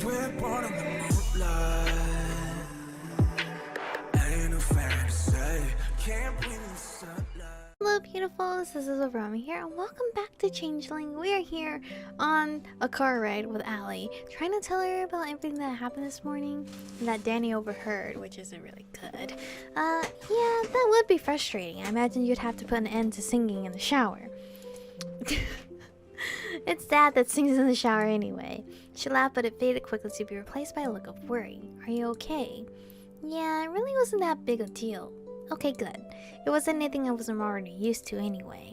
We're born in the moonlight. Ain't no fair to say. Can't breathe in the sunlight. Hello beautifuls, this is Aromie here and welcome back to Changeling. We are here on a car ride with Allie, trying to tell her about everything that happened this morning and that Danny overheard, which isn't really good. Yeah, that would be frustrating. I imagine you'd have to put an end to singing in the shower. It's Dad that sings in the shower anyway. She laughed, but it faded quickly to be replaced by a look of worry. Are you okay? Yeah, it really wasn't that big a deal. Okay, good. It wasn't anything I wasn't already used to anyway.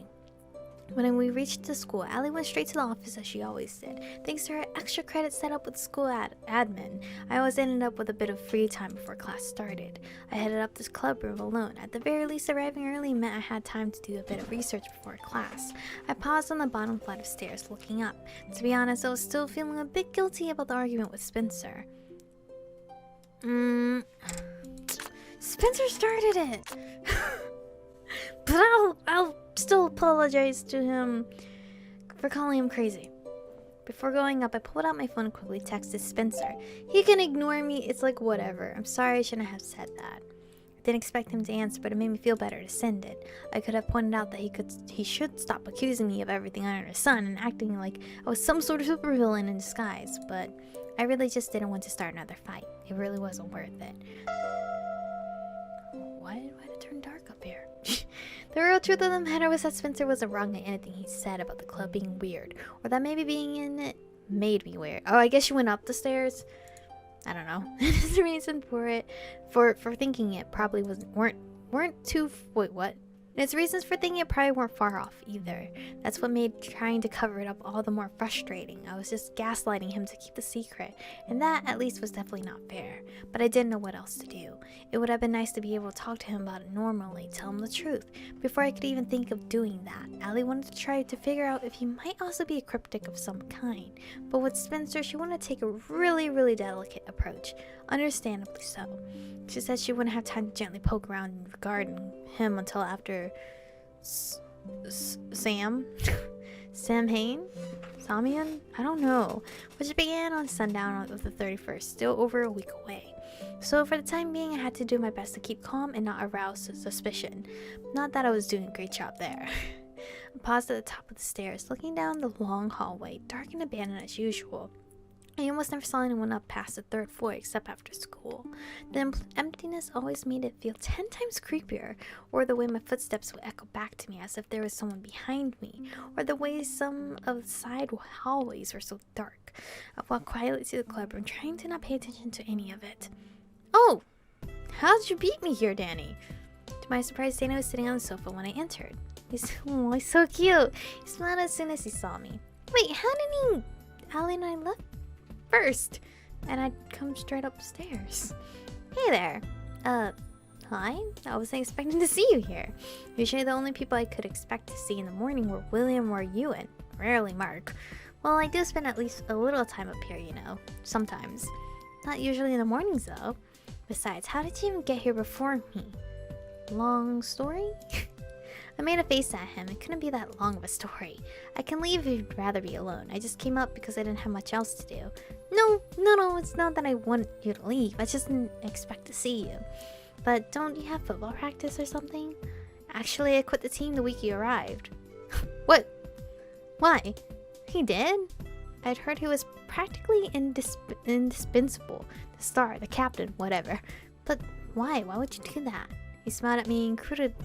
When we reached the school, Allie went straight to the office as she always did. Thanks to her extra credit set up with school admin, I always ended up with a bit of free time before class started. I headed up this club room alone. At the very least, arriving early meant I had time to do a bit of research before class. I paused on the bottom flight of stairs, looking up. To be honest, I was still feeling a bit guilty about the argument with Spencer. Spencer started it! But I'll still apologize to him for calling him crazy. Before going up, I pulled out my phone and quickly texted Spencer. He can ignore me, it's like whatever. I'm sorry I shouldn't have said that. I didn't expect him to answer, but it made me feel better to send it. I could have pointed out that he should stop accusing me of everything under the sun and acting like I was some sort of supervillain in disguise, but I really just didn't want to start another fight. It really wasn't worth it. Why did it turn dark up here? The real truth of the matter was that Spencer wasn't wrong in anything he said about the club being weird, or that maybe being in it made me weird. Oh, I guess you went up the stairs? I don't know. His reason for it, for thinking it probably weren't too, wait, what? His reasons for thinking it probably weren't far off either. That's what made trying to cover it up all the more frustrating. I was just gaslighting him to keep the secret, and that at least was definitely not fair. But I didn't know what else to do. It would have been nice to be able to talk to him about it normally, tell him the truth. Before I could even think of doing that, Allie wanted to try to figure out if he might also be a cryptic of some kind. But with Spencer, she wanted to take a really delicate approach. Understandably so. She said she wouldn't have time to gently poke around regarding him until after Samian? I don't know. Which began on sundown of the 31st, still over a week away. So for the time being, I had to do my best to keep calm and not arouse suspicion. Not that I was doing a great job there. I paused at the top of the stairs, looking down the long hallway, dark and abandoned as usual. I almost never saw anyone up past the 3rd floor except after school. The emptiness always made it feel 10 times creepier, or the way my footsteps would echo back to me as if there was someone behind me, or the way some of the side hallways were so dark. I walked quietly to the club room, trying to not pay attention to any of it. Oh! How'd you beat me here, Danny? To my surprise, Danny was sitting on the sofa when I entered. He's so cute! He smiled as soon as he saw me. Wait, how did he... Allie and I left first, and I'd come straight upstairs. Hey there. Hi? I wasn't expecting to see you here. Usually the only people I could expect to see in the morning were William or Ewan, rarely Mark. Well, I do spend at least a little time up here, you know, sometimes. Not usually in the mornings, though. Besides, how did you even get here before me? Long story? I made a face at him. It couldn't be that long of a story. I can leave if you'd rather be alone. I just came up because I didn't have much else to do. No, it's not that I want you to leave. I just didn't expect to see you. But don't you have football practice or something? Actually, I quit the team the week you arrived. What? Why? He did? I'd heard he was practically indispensable. The star, the captain, whatever. But why? Why would you do that? He smiled at me incredulously.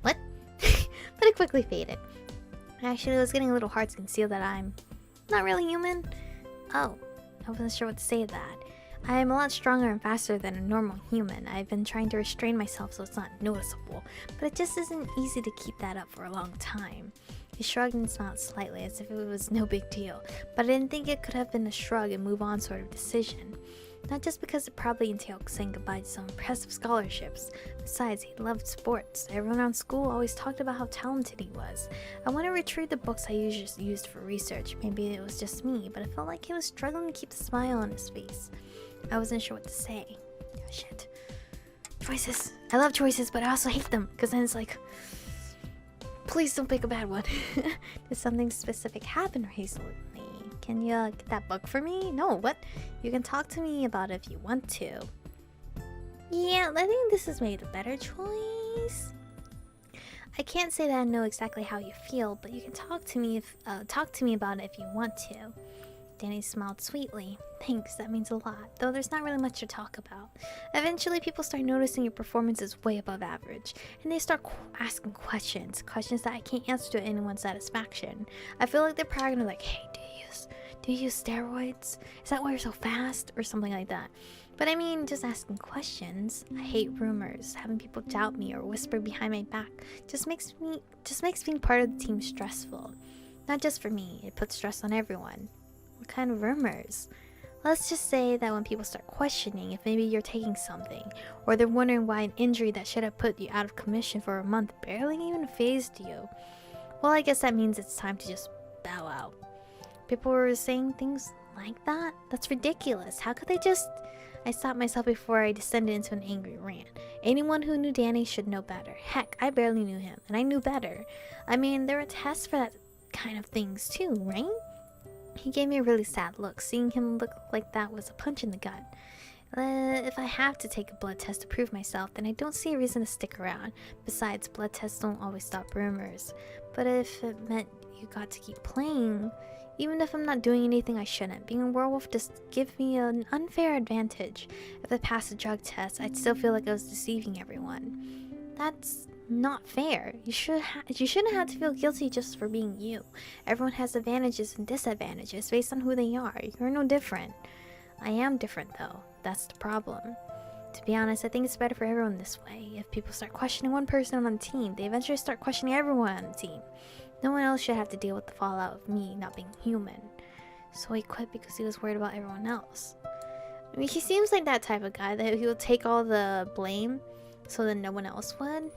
What? But it quickly faded. Actually, it was getting a little hard to conceal that I'm not really human. Oh, I wasn't sure what to say to that. I am a lot stronger and faster than a normal human. I've been trying to restrain myself so it's not noticeable, but it just isn't easy to keep that up for a long time. He shrugged and smiled slightly as if it was no big deal, but I didn't think it could have been a shrug and move on sort of decision. Not just because it probably entailed saying goodbye to some impressive scholarships. Besides, he loved sports. Everyone around school always talked about how talented he was. I wanted to retrieve the books I used for research. Maybe it was just me, but I felt like he was struggling to keep the smile on his face. I wasn't sure what to say. Oh, shit. Choices. I love choices, but I also hate them, because then it's like, please don't pick a bad one. Did something specific happen recently? Can you get that book for me? No, what? You can talk to me about it if you want to. Yeah, I think this is maybe the better choice. I can't say that I know exactly how you feel, but you can talk to me about it if you want to. Danny smiled sweetly. Thanks, that means a lot, though there's not really much to talk about. Eventually, people start noticing your performance is way above average, and they start asking questions that I can't answer to anyone's satisfaction. I feel like they're probably gonna like, hey, do you use steroids? Is that why you're so fast? Or something like that. But I mean, just asking questions. I hate rumors. Having people doubt me or whisper behind my back just makes being part of the team stressful. Not just for me, it puts stress on everyone. What kind of rumors? Let's just say that when people start questioning if maybe you're taking something, or they're wondering why an injury that should have put you out of commission for a month barely even phased you. Well, I guess that means it's time to just bow out. People were saying things like that? That's ridiculous. How could they just... I stopped myself before I descended into an angry rant. Anyone who knew Danny should know better. Heck, I barely knew him, and I knew better. I mean, there are tests for that kind of things too, right? He gave me a really sad look. Seeing him look like that was a punch in the gut. If I have to take a blood test to prove myself, then I don't see a reason to stick around. Besides, blood tests don't always stop rumors. But if it meant you got to keep playing... Even if I'm not doing anything I shouldn't, being a werewolf just gives me an unfair advantage. If I passed a drug test, I'd still feel like I was deceiving everyone. That's not fair. You shouldn't have to feel guilty just for being you. Everyone has advantages and disadvantages based on who they are. You're no different. I am different though. That's the problem. To be honest, I think it's better for everyone this way. If people start questioning one person on the team, they eventually start questioning everyone on the team. No one else should have to deal with the fallout of me not being human. So he quit because he was worried about everyone else. I mean, he seems like that type of guy that he would take all the blame so that no one else would.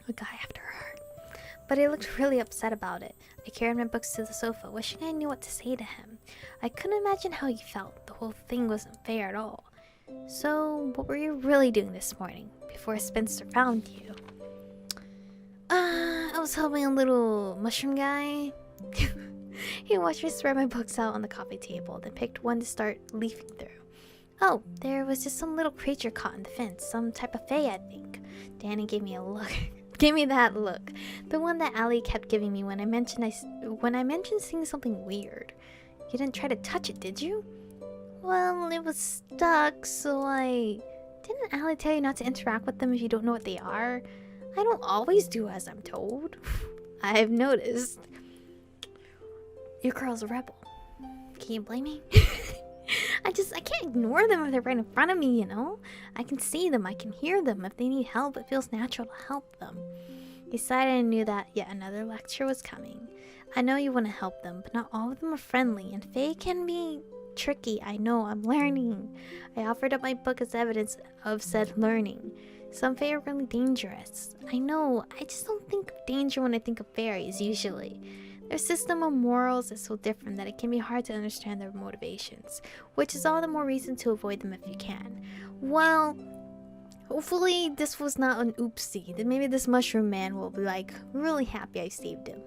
A guy after her heart. But he looked really upset about it. I carried my books to the sofa, wishing I knew what to say to him. I couldn't imagine how he felt. The whole thing wasn't fair at all. So, what were you really doing this morning before Spencer found you? I was helping a little mushroom guy. He watched me spread my books out on the coffee table, then picked one to start leafing through. Oh, there was just some little creature caught in the fence, some type of fae, I think. Danny gave me a look. Gave me that look. The one that Allie kept giving me when I mentioned seeing something weird. You didn't try to touch it, did you? Well, it was stuck, so Didn't Allie tell you not to interact with them if you don't know what they are? I don't always do as I'm told. I've noticed. Your girl's a rebel. Can you blame me? I can't ignore them if they're right in front of me, you know? I can see them, I can hear them. If they need help, it feels natural to help them. He sighed and knew that yet another lecture was coming. I know you want to help them, but not all of them are friendly, and Faye can be tricky. I know, I'm learning. I offered up my book as evidence of said learning. Some fae are really dangerous. I know, I just don't think of danger when I think of fairies, usually. Their system of morals is so different that it can be hard to understand their motivations, which is all the more reason to avoid them if you can. Well, hopefully this was not an oopsie. Then maybe this mushroom man will be like, really happy I saved him.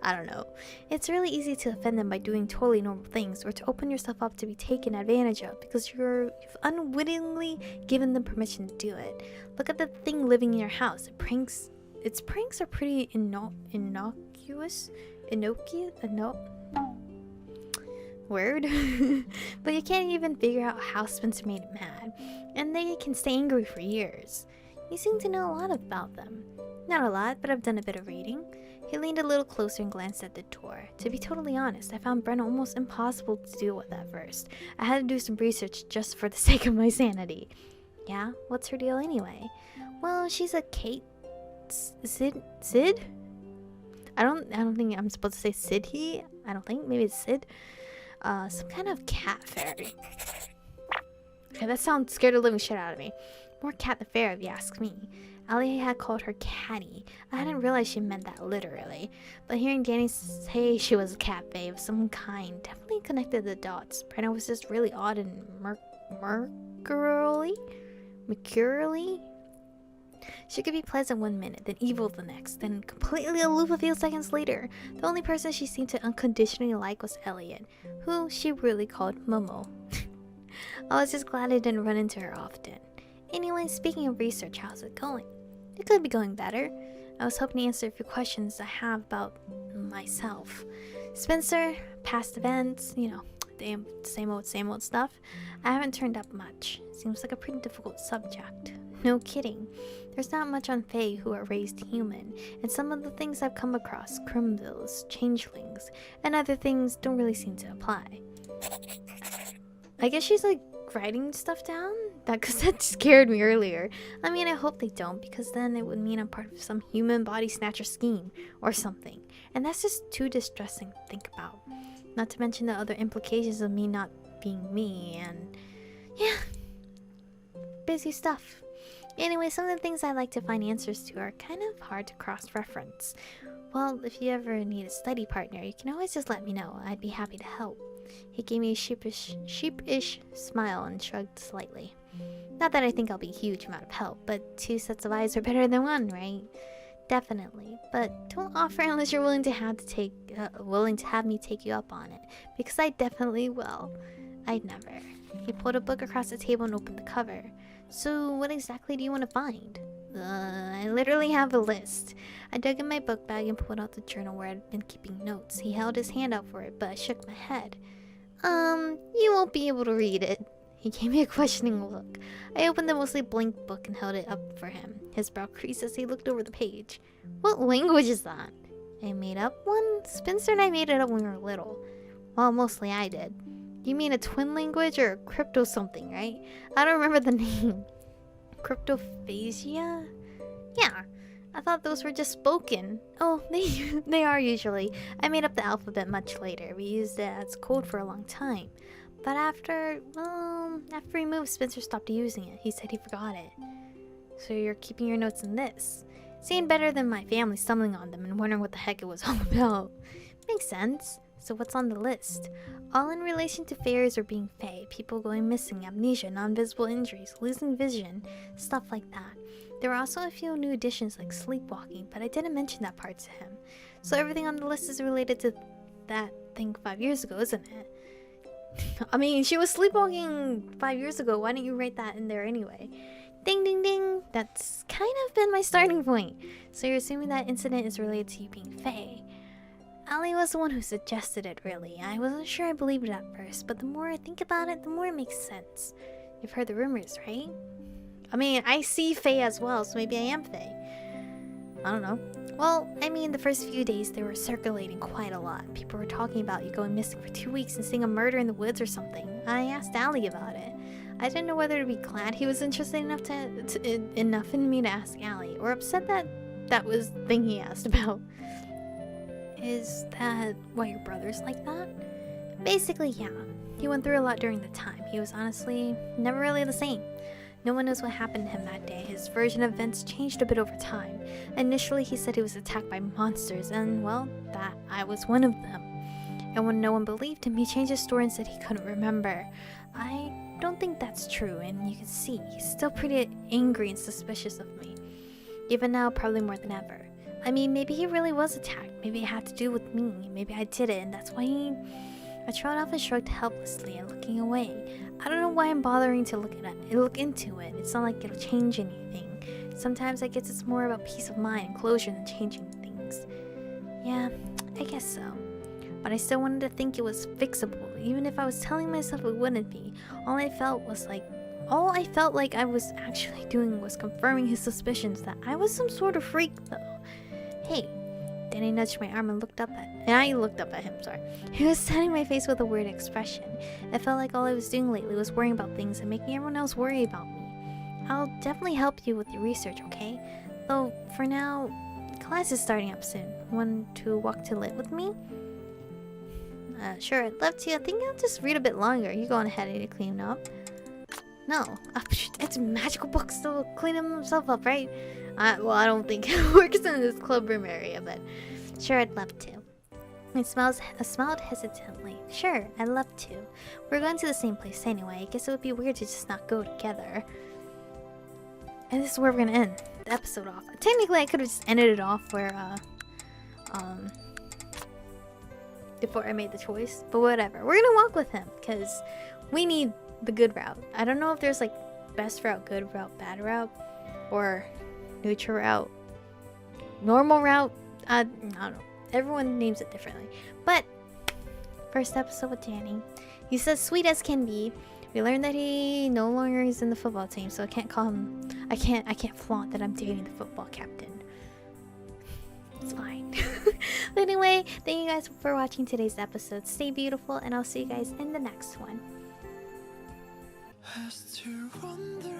I don't know. It's really easy to offend them by doing totally normal things, or to open yourself up to be taken advantage of because you've unwittingly given them permission to do it. Look at the thing living in your house. Its pranks are pretty innocuous. Word. But you can't even figure out how Spencer made it mad, and they can stay angry for years. You seem to know a lot about them. Not a lot, but I've done a bit of reading. He leaned a little closer and glanced at the door. To be totally honest, I found Brenna almost impossible to deal with at first. I had to do some research just for the sake of my sanity. Yeah? What's her deal anyway? Well, she's a Sid? I don't think I'm supposed to say Sidhi. I don't think. Maybe it's Sid. Some kind of cat fairy. Okay, that sounds scared the living shit out of me. More cat than fairy, if you ask me. Allie had called her Catty. I hadn't realized she meant that literally. But hearing Danny say she was a cat fae of some kind definitely connected the dots. Brenna was just really odd and mercurily? She could be pleasant one minute, then evil the next, then completely aloof a few seconds later. The only person she seemed to unconditionally like was Elliot, who she really called Momo. I was just glad I didn't run into her often. Anyway, speaking of research, how's it going? It could be going better. I was hoping to answer a few questions I have about myself. Spencer, past events, the same old stuff. I haven't turned up much. Seems like a pretty difficult subject. No kidding. There's not much on Fae who are raised human, and some of the things I've come across, Crimvilles, Changelings, and other things don't really seem to apply. I guess she's like writing stuff down? Because that scared me earlier. I mean, I hope they don't, because then it would mean I'm part of some human body snatcher scheme or something. And that's just too distressing to think about. Not to mention the other implications of me not being me, and yeah, busy stuff. Anyway, some of the things I like to find answers to are kind of hard to cross-reference. Well, if you ever need a study partner, you can always just let me know. I'd be happy to help. He gave me a sheepish smile and shrugged slightly. Not that I think I'll be a huge amount of help, but 2 sets of eyes are better than 1, right? Definitely, but don't offer unless you're willing to have me take you up on it, because I definitely will. I'd never. He pulled a book across the table and opened the cover. So, what exactly do you want to find? I literally have a list. I dug in my book bag and pulled out the journal where I'd been keeping notes. He held his hand out for it, but I shook my head. You won't be able to read it. He gave me a questioning look. I opened the mostly blank book and held it up for him. His brow creased as he looked over the page. What language is that? I made up one? Spencer and I made it up when we were little. Well, mostly I did. You mean a twin language or a crypto something, right? I don't remember the name. Cryptophasia? Yeah, I thought those were just spoken. Oh, they are usually. I made up the alphabet much later. We used it as code for a long time. But after we moved, Spencer stopped using it. He said he forgot it. So you're keeping your notes in this. Seemed better than my family stumbling on them and wondering what the heck it was all about. Makes sense. So what's on the list? All in relation to fairies or being fae, people going missing, amnesia, non-visible injuries, losing vision, stuff like that. There were also a few new additions like sleepwalking, but I didn't mention that part to him. So everything on the list is related to that thing 5 years ago, isn't it? I mean, she was sleepwalking 5 years ago. Why didn't you write that in there anyway? Ding ding ding. That's kind of been my starting point. So you're assuming that incident is related to you being fae. Ali was the one who suggested it, really. I wasn't sure I believed it at first, but the more I think about it, the more it makes sense. You've heard the rumors, right? I mean, I see fae as well, so maybe I am fae. I don't know. Well, I mean, the first few days they were circulating quite a lot. People were talking about you going missing for 2 weeks and seeing a murder in the woods or something. I asked Ali about it. I didn't know whether to be glad he was interested enough in me to ask Ali, or upset that was the thing he asked about. Is that why your brother's like that? Basically, yeah. He went through a lot during the time. He was honestly never really the same. No one knows what happened to him that day. His version of events changed a bit over time. Initially, he said he was attacked by monsters, and, well, that I was one of them. And when no one believed him, he changed his story and said he couldn't remember. I don't think that's true, and you can see, he's still pretty angry and suspicious of me. Even now, probably more than ever. I mean, maybe he really was attacked. Maybe it had to do with me. Maybe I did it, and that's why he... I trod off and shrugged helplessly and looking away. I don't know why I'm bothering to look into it. It's not like it'll change anything. Sometimes I guess it's more about peace of mind and closure than changing things. Yeah, I guess so. But I still wanted to think it was fixable, even if I was telling myself it wouldn't be. All I felt like I was actually doing was confirming his suspicions that I was some sort of freak, though. Hey. Then I nudged my arm and I looked up at him, sorry. He was setting my face with a weird expression. It felt like all I was doing lately was worrying about things and making everyone else worry about me. I'll definitely help you with your research, okay? Though, for now, class is starting up soon. Want to walk to Lit with me? Sure, I'd love to. I think I'll just read a bit longer. You go on ahead and clean up. No, it's magical books to clean himself up, right? Well, I don't think it works in this club room area, but sure, I'd love to. I smiled hesitantly. Sure, I'd love to. We're going to the same place anyway. I guess it would be weird to just not go together. And this is where we're gonna end the episode off. Technically, I could have just ended it off where, before I made the choice. But whatever. We're gonna walk with him, because we need the good route. I don't know if there's, like, best route, good route, bad route, or neutral route, normal route. I don't know. Everyone names it differently. But, first episode with Danny. He says, sweet as can be. We learned that he no longer is in the football team, so I can't call him. I can't flaunt that I'm dating the football captain. It's fine. But anyway, thank you guys for watching today's episode. Stay beautiful, and I'll see you guys in the next one. Has to wonder